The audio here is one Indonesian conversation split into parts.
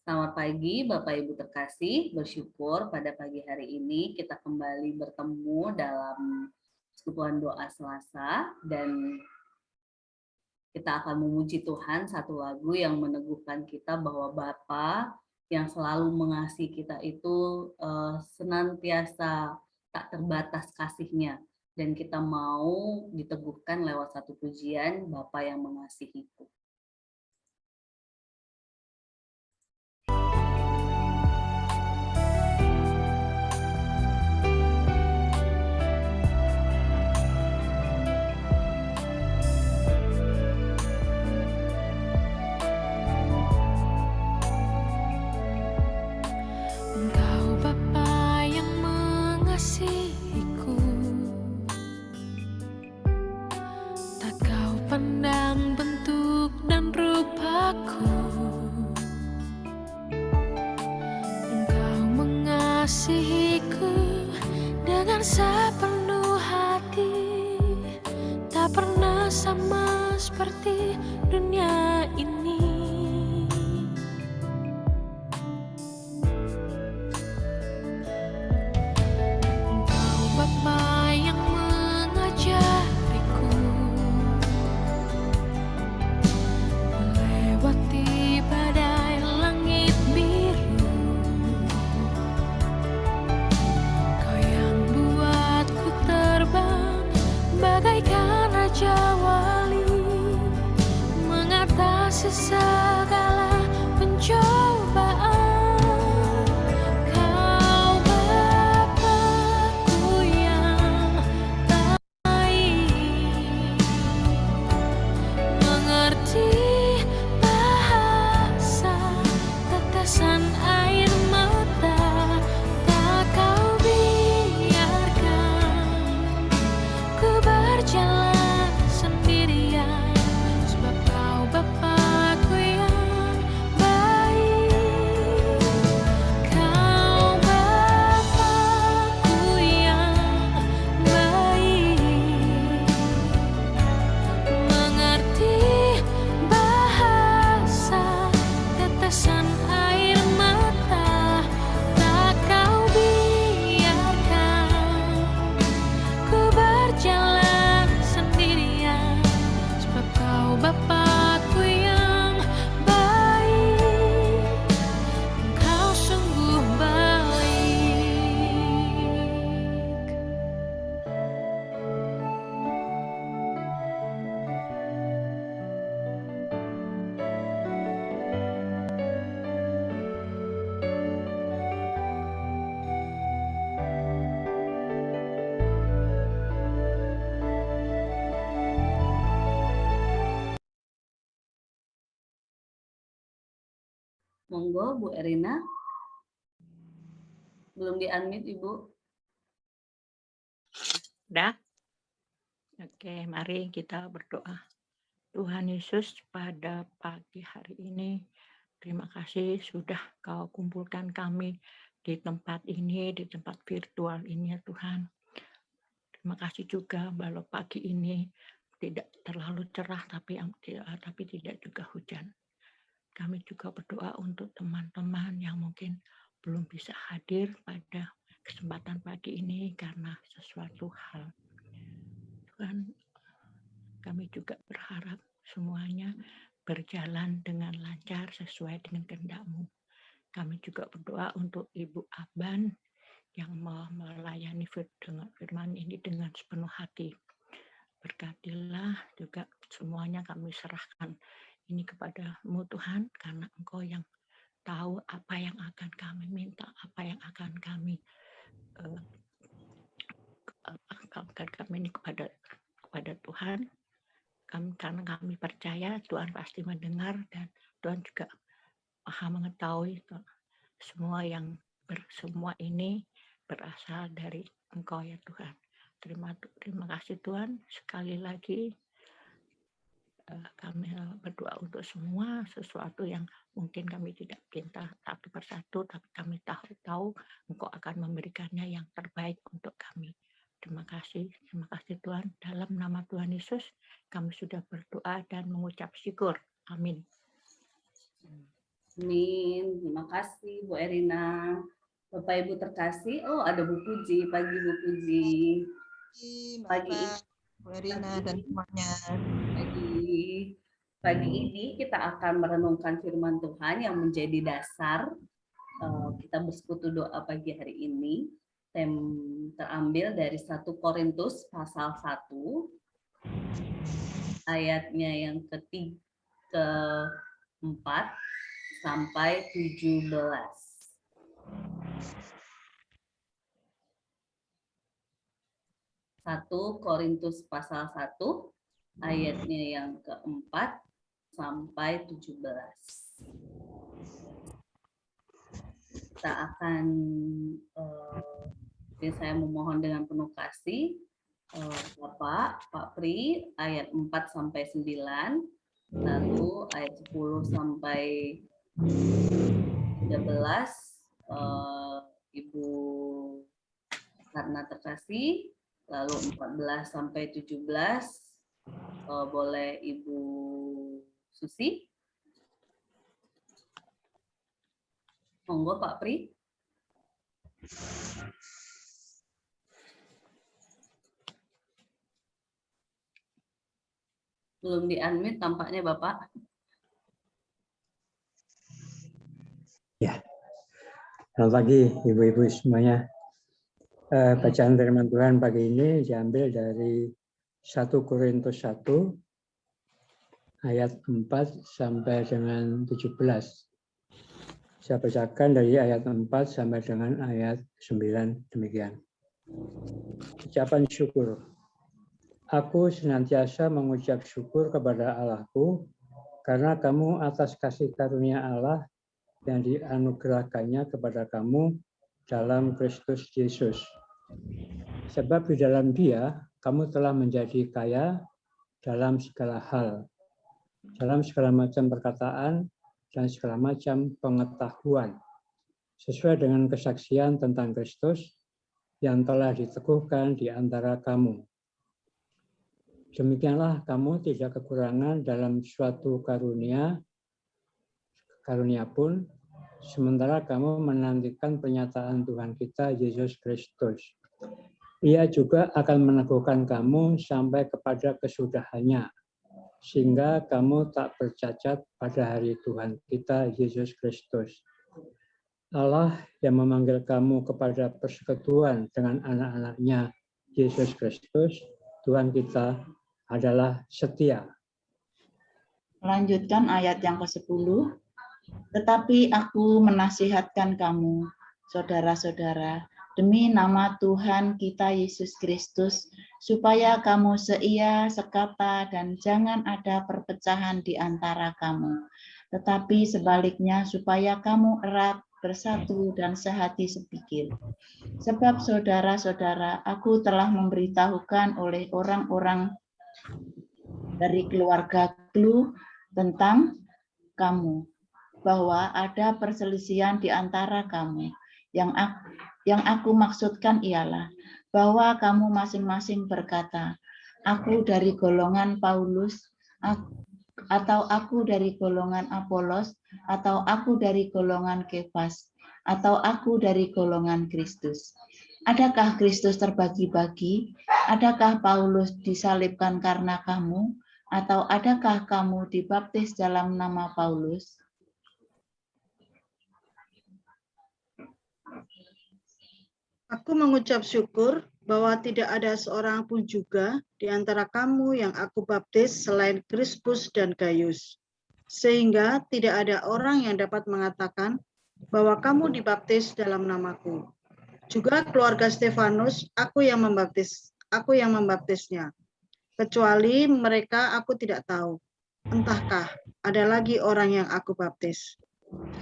Selamat pagi Bapak Ibu terkasih, bersyukur pada pagi hari ini kita kembali bertemu dalam persekutuan doa Selasa dan kita akan memuji Tuhan satu lagu yang meneguhkan kita bahwa Bapa yang selalu mengasihi kita itu senantiasa tak terbatas kasihnya dan kita mau diteguhkan lewat satu pujian Bapa yang mengasihiku. Mengasihiku dengan sepenuh hati, tak pernah sama seperti dunia ini. Engkau Bapa yang mengajariku melewati badai langit biru. Bagaikan Raja Wali mengatasi segala pencobaan. Kau Bapa-Ku yang baik, mengerti bahasa tetesan air mata, tak Kau biarkan ku berjalan sendirian, sebab Kau Bapa-Ku yang baik. Kau Bapa-Ku yang baik, mengerti bahasa tetesan air mata, tak Kau biarkan ku berjalan sendirian, sebab Kau Bapa-Ku yang baik. Kau sungguh baik. Monggo Bu Erina. Belum di-unmute Ibu. Udah? Oke, mari kita berdoa. Tuhan Yesus, pada pagi hari ini, terima kasih sudah Kau kumpulkan kami di tempat ini, di tempat virtual ini ya Tuhan. Terima kasih juga bahwa pagi ini tidak terlalu cerah tapi tidak juga hujan. Kami juga berdoa untuk teman-teman yang mungkin belum bisa hadir pada kesempatan pagi ini karena sesuatu hal. Tuhan, kami juga berharap semuanya berjalan dengan lancar sesuai dengan kehendak-Mu. Kami juga berdoa untuk Ibu Aban yang melayani firman ini dengan sepenuh hati. Berkatilah juga semuanya, kami serahkan ini kepada-Mu Tuhan, karena Engkau yang tahu apa yang akan kami minta, apa yang akan kami ini kepada Tuhan. Karena kami percaya Tuhan pasti mendengar dan Tuhan juga Maha mengetahui semua ini berasal dari Engkau ya Tuhan. Terima kasih Tuhan. Sekali lagi kami berdoa untuk semua sesuatu yang mungkin kami tidak minta satu persatu, tapi kami tahu Engkau akan memberikannya yang terbaik untuk kami. Terima kasih Tuhan. Dalam nama Tuhan Yesus kami sudah berdoa dan mengucap syukur. Amin. Amin. Terima kasih Bu Erina. Bapak Ibu terkasih, oh ada Bu Puji, pagi Bu Puji. Pagi Bapak, Bu Erina dan semuanya. Pagi ini kita akan merenungkan firman Tuhan yang menjadi dasar kita bersekutu doa pagi hari ini. Terambil dari 1 Korintus pasal 1 ayatnya yang ke-4 sampai 17. 1 Korintus pasal 1 ayatnya yang ke-4 sampai 17. Kita akan saya memohon dengan penuh kasih Bapak, Pak Pri, ayat 4 sampai 9, lalu ayat 10 sampai 13, Ibu Karna terkasih, lalu 14 sampai 17 boleh Ibu Susi. Monggo Pak Pri. Belum di-unmute tampaknya Bapak. Ya. Selamat pagi Ibu-ibu semuanya. Bacaan firman Tuhan pagi ini diambil dari 1 Korintus 1 ayat 4 sampai dengan 17. Saya bacakan dari ayat 4 sampai dengan ayat 9 demikian. Ucapan syukur. Aku senantiasa mengucap syukur kepada Allahku karena kamu atas kasih karunia Allah yang dianugerahkannya kepada kamu dalam Kristus Yesus. Sebab di dalam Dia kamu telah menjadi kaya dalam segala hal, dalam segala macam perkataan dan segala macam pengetahuan, sesuai dengan kesaksian tentang Kristus yang telah diteguhkan di antara kamu. Demikianlah kamu tidak kekurangan dalam suatu karunia pun, sementara kamu menantikan pernyataan Tuhan kita Yesus Kristus. Ia juga akan meneguhkan kamu sampai kepada kesudahannya, sehingga kamu tak bercacat pada hari Tuhan kita Yesus Kristus. Allah yang memanggil kamu kepada persekutuan dengan anak-anaknya Yesus Kristus, Tuhan kita, adalah setia. Melanjutkan ayat yang ke-10. Tetapi aku menasihatkan kamu, saudara-saudara, demi nama Tuhan kita Yesus Kristus, supaya kamu seia, sekata, dan jangan ada perpecahan di antara kamu. Tetapi sebaliknya, supaya kamu erat, bersatu, dan sehati sepikir. Sebab saudara-saudara, aku telah memberitahukan oleh orang-orang dari keluarga Klu tentang kamu, bahwa ada perselisihan di antara kamu. Yang aku maksudkan ialah bahwa kamu masing-masing berkata, aku dari golongan Paulus, atau aku dari golongan Apolos, atau aku dari golongan Kefas, atau aku dari golongan Kristus. Adakah Kristus terbagi-bagi? Adakah Paulus disalibkan karena kamu? Atau adakah kamu dibaptis dalam nama Paulus? Aku mengucap syukur bahwa tidak ada seorang pun juga di antara kamu yang aku baptis selain Krispus dan Gaius. Sehingga tidak ada orang yang dapat mengatakan bahwa kamu dibaptis dalam namaku. Juga keluarga Stefanus, aku yang membaptisnya. Kecuali mereka aku tidak tahu. Entahkah ada lagi orang yang aku baptis.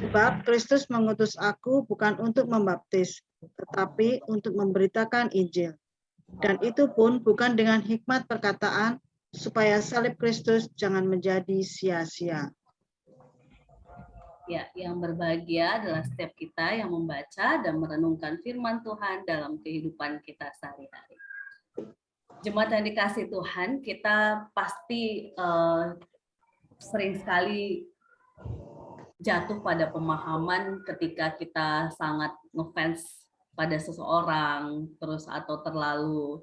Sebab Kristus mengutus aku bukan untuk membaptis, tetapi untuk memberitakan Injil. Dan itu pun bukan dengan hikmat perkataan, supaya salib Kristus jangan menjadi sia-sia. Ya, yang berbahagia adalah setiap kita yang membaca dan merenungkan firman Tuhan dalam kehidupan kita sehari-hari. Jemaat yang dikasih Tuhan, kita pasti sering sekali jatuh pada pemahaman ketika kita sangat ngefans pada seseorang, terus atau terlalu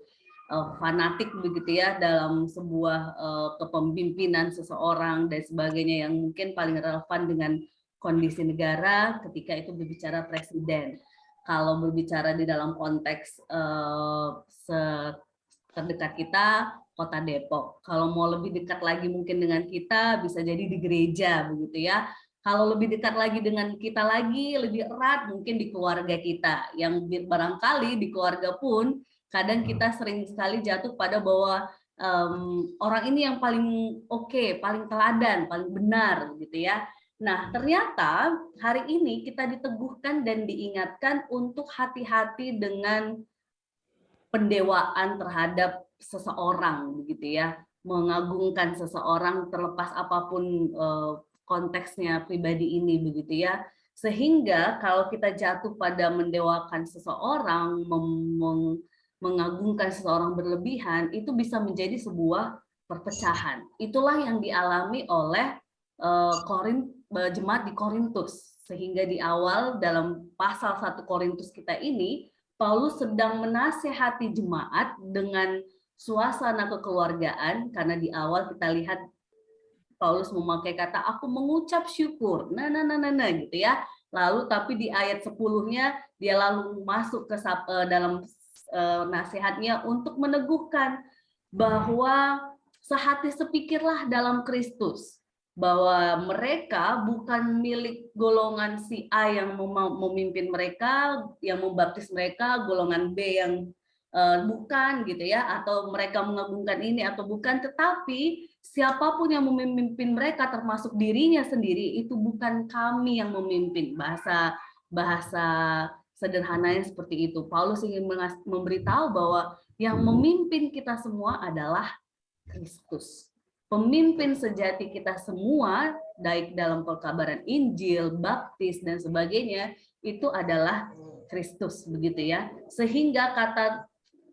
fanatik begitu ya dalam sebuah kepemimpinan seseorang dan sebagainya, yang mungkin paling relevan dengan kondisi negara ketika itu berbicara presiden. Kalau berbicara di dalam konteks terdekat kita, Kota Depok. Kalau mau lebih dekat lagi mungkin dengan kita, bisa jadi di gereja begitu ya. Kalau lebih dekat lagi dengan kita lagi, lebih erat mungkin di keluarga kita. Yang barangkali di keluarga pun kadang kita sering sekali jatuh pada bahwa orang ini yang paling oke, paling teladan, paling benar gitu ya. Nah, ternyata hari ini kita diteguhkan dan diingatkan untuk hati-hati dengan pendewaan terhadap seseorang begitu ya, mengagungkan seseorang terlepas apapun konteksnya pribadi ini begitu ya, sehingga kalau kita jatuh pada mendewakan seseorang, mengagungkan seseorang berlebihan, itu bisa menjadi sebuah perpecahan. Itulah yang dialami oleh jemaat di Korintus, sehingga di awal dalam pasal 1 Korintus kita ini Paulus sedang menasihati jemaat dengan suasana kekeluargaan, karena di awal kita lihat Paulus memakai kata aku mengucap syukur, gitu ya. Lalu tapi di ayat 10-nya dia lalu masuk ke dalam nasihatnya untuk meneguhkan bahwa sehati sepikirlah dalam Kristus, bahwa mereka bukan milik golongan si A yang memimpin mereka, yang membaptis mereka, golongan B yang bukan gitu ya, atau mereka mengagungkan ini atau bukan, tetapi siapapun yang memimpin mereka termasuk dirinya sendiri, itu bukan kami yang memimpin. Bahasa sederhananya seperti itu. Paulus ingin memberitahu bahwa yang memimpin kita semua adalah Kristus. Pemimpin sejati kita semua, baik dalam pekabaran Injil, baptis dan sebagainya, itu adalah Kristus begitu ya. Sehingga kata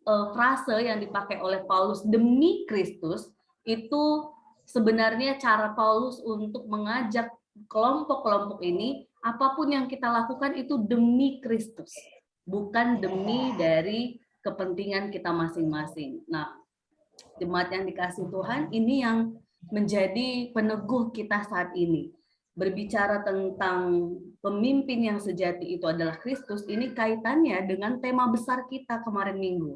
frase yang dipakai oleh Paulus demi Kristus itu sebenarnya cara Paulus untuk mengajak kelompok-kelompok ini, apapun yang kita lakukan itu demi Kristus, bukan demi dari kepentingan kita masing-masing. Nah, jemaat yang dikasihi Tuhan, ini yang menjadi peneguh kita saat ini. Berbicara tentang pemimpin yang sejati itu adalah Kristus, ini kaitannya dengan tema besar kita kemarin minggu.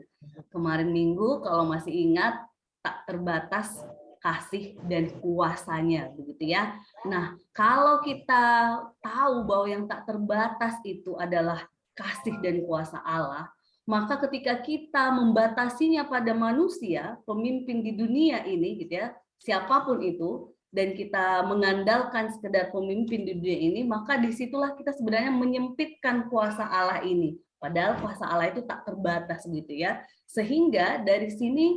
Kemarin minggu kalau masih ingat, tak terbatas kasih dan kuasanya, begitu ya. Nah, kalau kita tahu bahwa yang tak terbatas itu adalah kasih dan kuasa Allah, maka ketika kita membatasinya pada manusia, pemimpin di dunia ini, gitu ya, siapapun itu, dan kita mengandalkan sekedar pemimpin di dunia ini, maka disitulah kita sebenarnya menyempitkan kuasa Allah ini. Padahal kuasa Allah itu tak terbatas gitu ya. Sehingga dari sini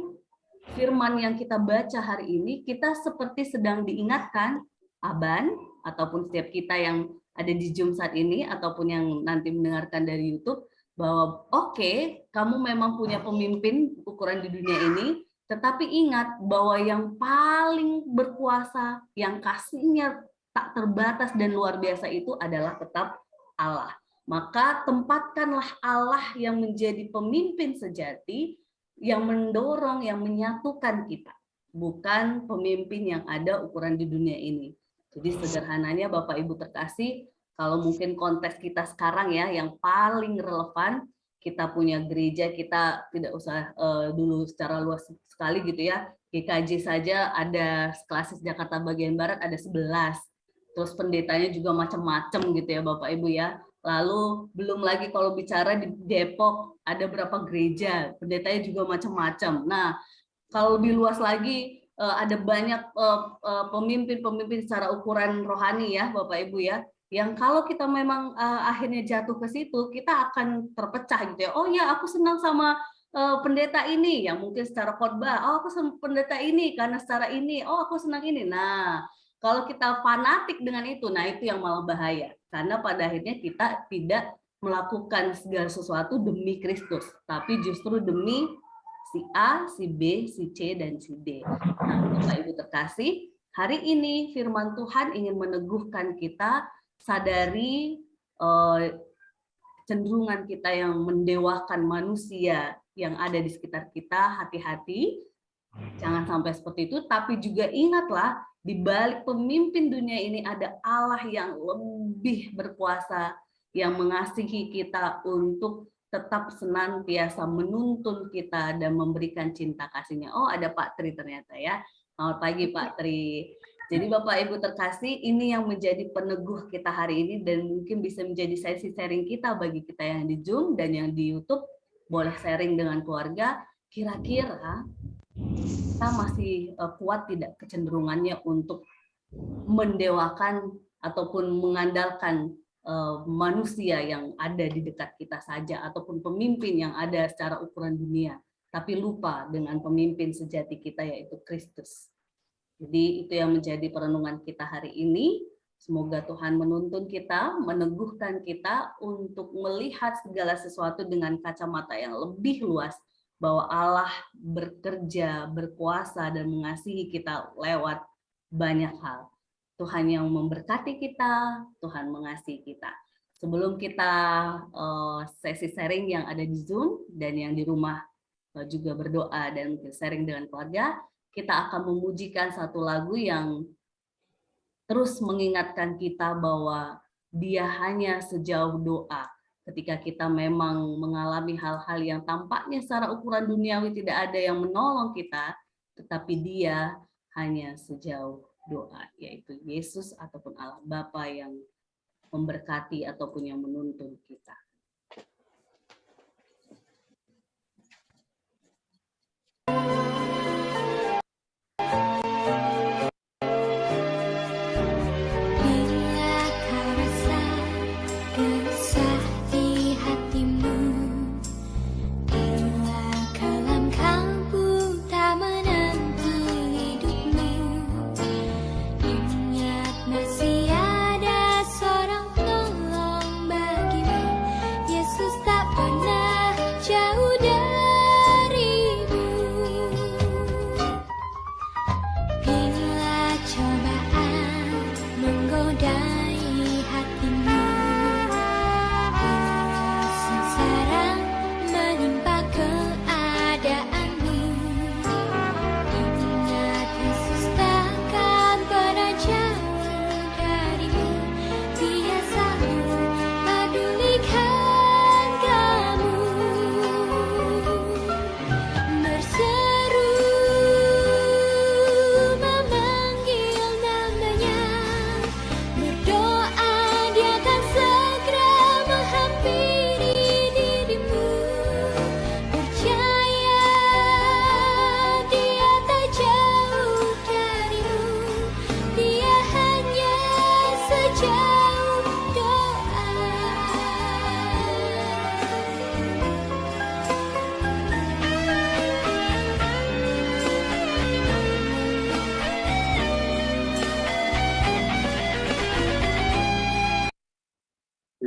firman yang kita baca hari ini, kita seperti sedang diingatkan, Aban, ataupun setiap kita yang ada di Zoom saat ini, ataupun yang nanti mendengarkan dari YouTube, bahwa oke, kamu memang punya pemimpin ukuran di dunia ini, tetapi ingat bahwa yang paling berkuasa, yang kasihnya tak terbatas dan luar biasa itu adalah tetap Allah. Maka tempatkanlah Allah yang menjadi pemimpin sejati, yang mendorong, yang menyatukan kita. Bukan pemimpin yang ada ukuran di dunia ini. Jadi sederhananya Bapak Ibu terkasih, kalau mungkin konteks kita sekarang ya, yang paling relevan, kita punya gereja, kita tidak usah dulu secara luas sekali gitu ya. GKJ saja ada Klasis Jakarta bagian Barat ada 11. Terus pendetanya juga macam-macam gitu ya Bapak Ibu ya. Lalu belum lagi kalau bicara di Depok ada berapa gereja, pendetanya juga macam-macam. Nah, kalau lebih luas lagi ada banyak pemimpin-pemimpin secara ukuran rohani ya Bapak Ibu ya. Yang kalau kita memang akhirnya jatuh ke situ, kita akan terpecah gitu ya. Oh ya, aku senang sama pendeta ini, yang mungkin secara khotbah. Oh, aku senang pendeta ini karena secara ini. Oh, aku senang ini. Nah, kalau kita fanatik dengan itu, nah itu yang malah bahaya. Karena pada akhirnya kita tidak melakukan segala sesuatu demi Kristus, tapi justru demi si A, si B, si C, dan si D. Nah, Bapak Ibu terkasih, hari ini firman Tuhan ingin meneguhkan kita sadari kecenderungan kita yang mendewakan manusia yang ada di sekitar kita, hati-hati, jangan sampai seperti itu, tapi juga ingatlah, di balik pemimpin dunia ini ada Allah yang lebih berkuasa, yang mengasihi kita untuk tetap senantiasa menuntun kita dan memberikan cinta kasih-Nya. Oh, ada Pak Tri ternyata ya. Selamat pagi Pak Tri. Jadi Bapak Ibu terkasih, ini yang menjadi peneguh kita hari ini dan mungkin bisa menjadi sesi sharing kita bagi kita yang di Zoom dan yang di YouTube, boleh sharing dengan keluarga. Kira-kira kita masih kuat tidak kecenderungannya untuk mendewakan ataupun mengandalkan manusia yang ada di dekat kita saja ataupun pemimpin yang ada secara ukuran dunia, tapi lupa dengan pemimpin sejati kita yaitu Kristus. Jadi itu yang menjadi perenungan kita hari ini. Semoga Tuhan menuntun kita, meneguhkan kita untuk melihat segala sesuatu dengan kacamata yang lebih luas, bahwa Allah bekerja, berkuasa, dan mengasihi kita lewat banyak hal. Tuhan yang memberkati kita, Tuhan mengasihi kita. Sebelum kita sesi sharing yang ada di Zoom dan yang di rumah juga berdoa dan sharing dengan keluarga, kita akan memujikan satu lagu yang terus mengingatkan kita bahwa Dia hanya sejauh doa. Ketika kita memang mengalami hal-hal yang tampaknya secara ukuran duniawi tidak ada yang menolong kita, tetapi Dia hanya sejauh doa, yaitu Yesus ataupun Allah Bapa yang memberkati ataupun yang menuntun kita.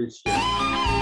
Asia.